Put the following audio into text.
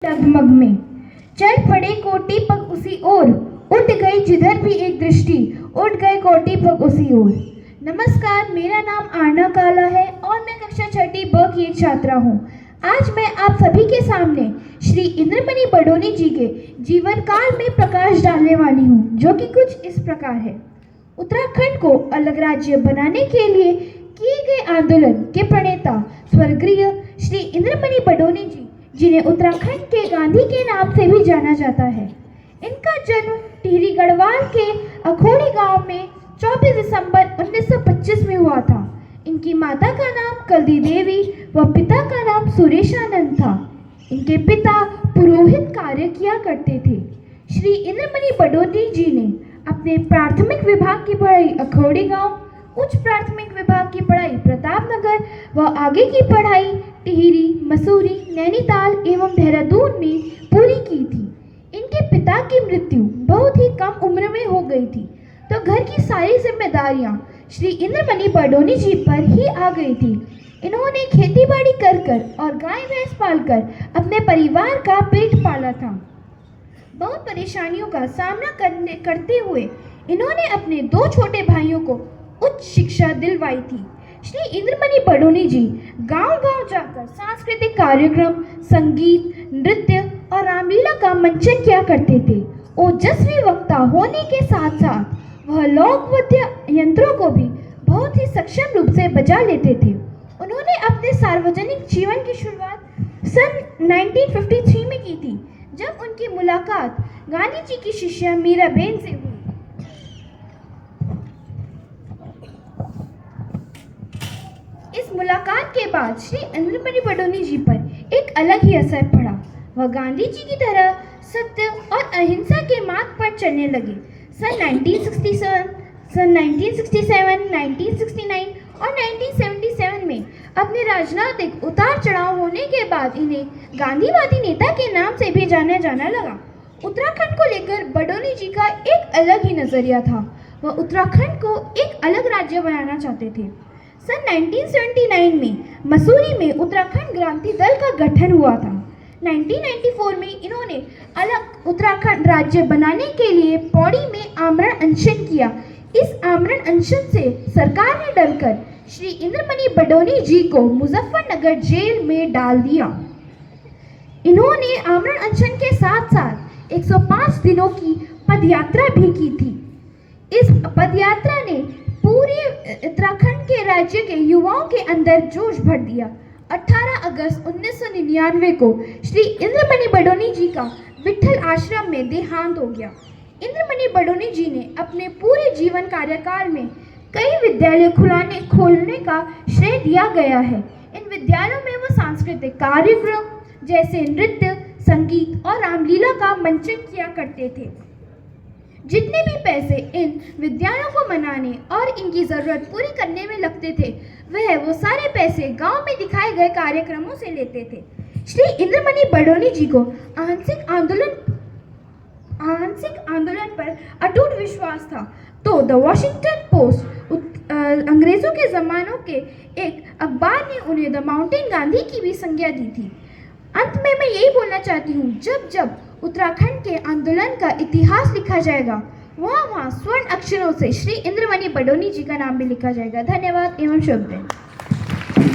डगमग में चल पड़े कोटि पग उसी ओर, उठ गई जिधर भी एक दृष्टि, उठ गए कोटि पग उसी ओर। नमस्कार, मेरा नाम आरना काला है और मैं कक्षा छठी ब की एक छात्रा हूँ। आज मैं आप सभी के सामने श्री इंद्रमणि बडोनी जी के जीवन काल में प्रकाश डालने वाली हूँ, जो कि कुछ इस प्रकार है। उत्तराखंड को अलग राज्य बनाने के लिए किए गए आंदोलन के प्रणेता स्वर्गीय श्री इंद्रमणि बडोनी जी, जिन्हें उत्तराखंड के गांधी के नाम से भी जाना जाता है। इनका जन्म टिहरी गढ़वाल के अखोड़ी गांव में 24 दिसंबर 1925 में हुआ था। इनकी माता का नाम कल्दी देवी व पिता का नाम सुरेशानंद था। इनके पिता पुरोहित कार्य किया करते थे। श्री इंद्रमणि बडोनी जी ने अपने प्राथमिक विभाग की पढ़ाई अखोड़ी गांव, उच्च प्राथमिक विभाग की पढ़ाई प्रतापनगर व आगे की पढ़ाई टिहरी, मसूरी, नैनीताल एवं देहरादून में पूरी की थी। इनके पिता की मृत्यु बहुत ही कम उम्र में हो गई थी, तो घर की सारी जिम्मेदारियां श्री इंद्रमणि बडोनी जी पर ही आ गई थी। इन्होंने खेतीबाड़ी कर और गाय भैंस पालकर अपने परिवार का पेट पाला था। बहुत परेशानियों का सामना करते हुए इन्होंने अपने 2 छोटे भाइयों को उच्च शिक्षा दिलवाई थी। श्री इंद्रमणि बडोनी जी गांव-गांव जाकर सांस्कृतिक कार्यक्रम, संगीत, नृत्य और रामलीला का मंचन किया करते थे। ओजस्वी वक्ता होने के साथ साथ वह लोक वाद्य यंत्रों को भी बहुत ही सक्षम रूप से बजा लेते थे। उन्होंने अपने सार्वजनिक जीवन की शुरुआत सन 1953 में की थी, जब उनकी मुलाकात गांधी जी की शिष्या मीराबेन से हुई। इस मुलाकात के बाद श्री इंद्रमणि बडोनी जी पर एक अलग ही असर पड़ा। वह गांधी जी की तरह सत्य और अहिंसा के मार्ग पर चलने लगे। सन 1967, 1969 और 1977 में अपने राजनीतिक उतार चढ़ाव होने के बाद इन्हें गांधीवादी नेता के नाम से भी जाना जाने लगा। उत्तराखंड को लेकर बडोनी जी का एक अलग ही नजरिया था। वह उत्तराखंड को एक अलग राज्य बनाना चाहते थे। सन 1979 में मसूरी में उत्तराखंड क्रांति दल का गठन हुआ था। 1994 में इन्होंने अलग उत्तराखंड राज्य बनाने के लिए पौड़ी में आमरण अनशन किया। इस आमरण अनशन से सरकार ने डरकर श्री इंद्रमणि बडोनी जी को मुजफ्फरनगर जेल में डाल दिया। इन्होंने आमरण अनशन के साथ साथ 105 दिनों की पदयात्रा भी की थी। इस पदयात्रा ने पूरे उत्तराखंड के राज्य के युवाओं के अंदर जोश भर दिया। 18 अगस्त 1999 को श्री इंद्रमणि बडोनी जी का विट्ठल आश्रम में देहांत हो गया। इंद्रमणि बडोनी जी ने अपने पूरे जीवन कार्यकाल में कई विद्यालय खोलने का श्रेय दिया गया है। इन विद्यालयों में वो सांस्कृतिक कार्यक्रम जैसे नृत्य, संगीत और रामलीला का मंचन किया करते थे। जितने भी पैसे इन विद्यालयों को मनाने और इनकी ज़रूरत पूरी करने में लगते थे, वो सारे पैसे गांव में दिखाए गए कार्यक्रमों से लेते थे। श्री इंद्रमणि बडोनी जी को अहिंसक आंदोलन पर अटूट विश्वास था, तो द वॉशिंगटन पोस्ट अंग्रेज़ों के ज़मानों के एक अखबार ने उन्हें द माउंटेन गांधी की भी संज्ञा दी थी। अंत में मैं यही बोलना चाहती हूँ, जब उत्तराखंड के आंदोलन का इतिहास लिखा जाएगा, वहाँ स्वर्ण अक्षरों से श्री इंद्रमणि बडोनी जी का नाम भी लिखा जाएगा। धन्यवाद एवं शुभ दिन।